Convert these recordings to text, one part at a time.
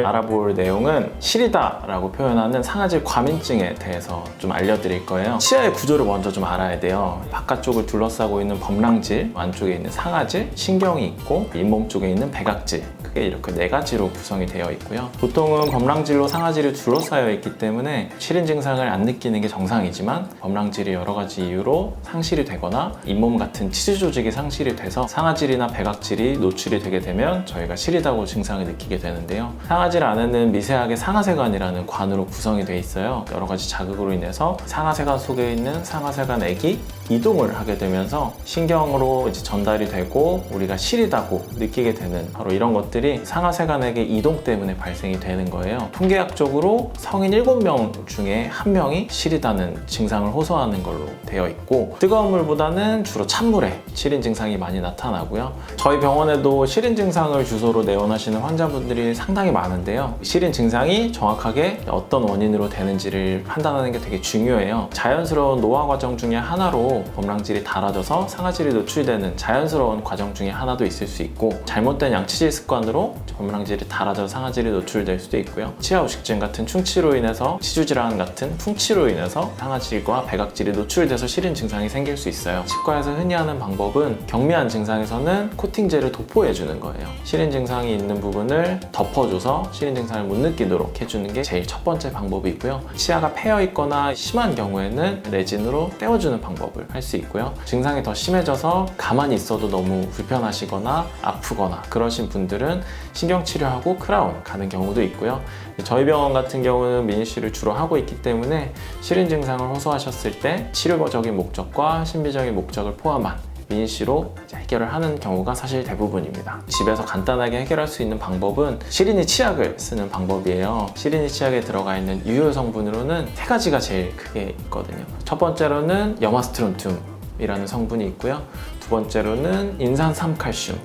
알아볼 내용은 시리다 라고 표현하는 상아질 과민증에 대해서 좀 알려드릴 거예요. 치아의 구조를 먼저 좀 알아야 돼요. 바깥쪽을 둘러싸고 있는 범랑질, 안쪽에 있는 상아질, 신경이 있고 잇몸 쪽에 있는 배각질, 크게 이렇게 4가지로 구성이 되어 있고요. 보통은 범랑질로 상아질이 둘러싸여 있기 때문에 시린 증상을 안 느끼는 게 정상이지만 범랑질이 여러 가지 이유로 상실이 되거나 잇몸 같은 치주 조직이 상실이 돼서 상아질이나 배각질이 노출이 되게 되면 저희가 시리다고 증상을 느끼게 되는데요. 상아질 안에는 미세하게 상하세관이라는 관으로 구성이 되어 있어요. 여러 가지 자극으로 인해서 상하세관 속에 있는 상하세관액이 이동을 하게 되면서 신경으로 이제 전달이 되고 우리가 시리다고 느끼게 되는 바로 이런 것들이 상하세관액의 이동 때문에 발생이 되는 거예요. 통계학적으로 성인 7명 중에 1명이 시리다는 증상을 호소하는 걸로 되어 있고, 뜨거운 물보다는 주로 찬물에 시린 증상이 많이 나타나고요. 저희 병원에도 시린 증상을 주소로 내원하시는 환자분들이 상당히 많은데요. 시린 증상이 정확하게 어떤 원인으로 되는지를 판단하는 게 되게 중요해요. 자연스러운 노화 과정 중에 하나로 범랑질이 닳아져서 상아질이 노출되는 자연스러운 과정 중에 하나도 있을 수 있고, 잘못된 양치질 습관으로 범랑질이 닳아져서 상아질이 노출될 수도 있고요. 치아 후식증 같은 충치로 인해서, 치주질환 같은 풍치로 인해서 상아질과 배각질이 노출돼서 시린 증상이 생길 수 있어요. 치과에서 흔히 하는 방법은 경미한 증상에서는 코팅제를 도포해주는 거예요. 시린 증상이 있는 부분을 덮어줘서 시린 증상을 못 느끼도록 해주는 게 제일 첫 번째 방법이고요. 치아가 패여 있거나 심한 경우에는 레진으로 떼어주는 방법을 할 수 있고요. 증상이 더 심해져서 가만히 있어도 너무 불편하시거나 아프거나 그러신 분들은 신경치료하고 크라운 가는 경우도 있고요. 저희 병원 같은 경우는 미니쉬를 주로 하고 있기 때문에 시린 증상을 호소하셨을 때 치료적인 목적과 신비적인 목적을 포함한 미니쉬로 해결을 하는 경우가 사실 대부분입니다. 집에서 간단하게 해결할 수 있는 방법은 시리니 치약을 쓰는 방법이에요. 시리니 치약에 들어가 있는 유효 성분으로는 3가지가 제일 크게 있거든요. 첫 번째로는 염화스트론튬이라는 성분이 있고요. 두 번째로는 인산삼칼슘,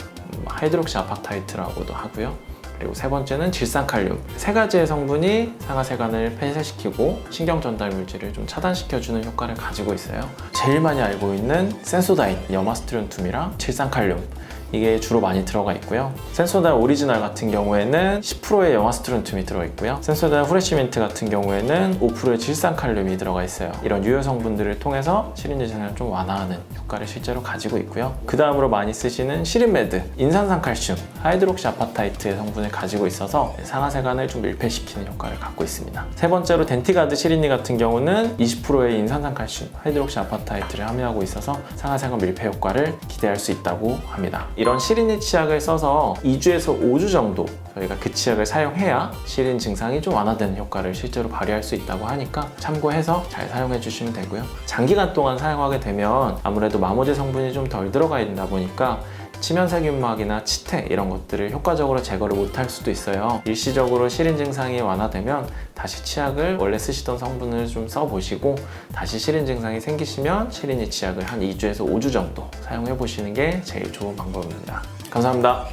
하이드록시 아파타이트라고도 하고요. 그리고 세 번째는 질산칼륨. 3가지의 성분이 상하세관을 폐쇄시키고 신경 전달 물질을 좀 차단시켜주는 효과를 가지고 있어요. 제일 많이 알고 있는 센소다인, 염화스트론튬이랑 질산칼륨, 이게 주로 많이 들어가 있고요. 센소다인 오리지널 같은 경우에는 10%의 염화스트론튬이 들어있고요. 센소다인 후레쉬민트 같은 경우에는 5%의 질산칼륨이 들어가 있어요. 이런 유효 성분들을 통해서 시린 증상을 좀 완화하는 효과를 실제로 가지고 있고요. 그 다음으로 많이 쓰시는 시린메드, 인산삼칼슘, 하이드록시 아파타이트의 성분을 가지고 있어서 상하세관을 좀 밀폐시키는 효과를 갖고 있습니다. 세 번째로 덴티가드 시리니 같은 경우는 20%의 인산삼칼슘, 하이드록시 아파타이트를 함유하고 있어서 상하세관 밀폐 효과를 기대할 수 있다고 합니다. 이런 시리니 치약을 써서 2주에서 5주 정도 저희가 그 치약을 사용해야 시린 증상이 좀 완화되는 효과를 실제로 발휘할 수 있다고 하니까 참고해서 잘 사용해 주시면 되고요. 장기간 동안 사용하게 되면 아무래도 마모제 성분이 좀 덜 들어가 있다 보니까 치면세균막이나 치태 이런 것들을 효과적으로 제거를 못할 수도 있어요. 일시적으로 시린 증상이 완화되면 다시 치약을 원래 쓰시던 성분을 좀 써보시고, 다시 시린 증상이 생기시면 시리니 치약을 한 2주에서 5주 정도 사용해 보시는 게 제일 좋은 방법입니다. 감사합니다.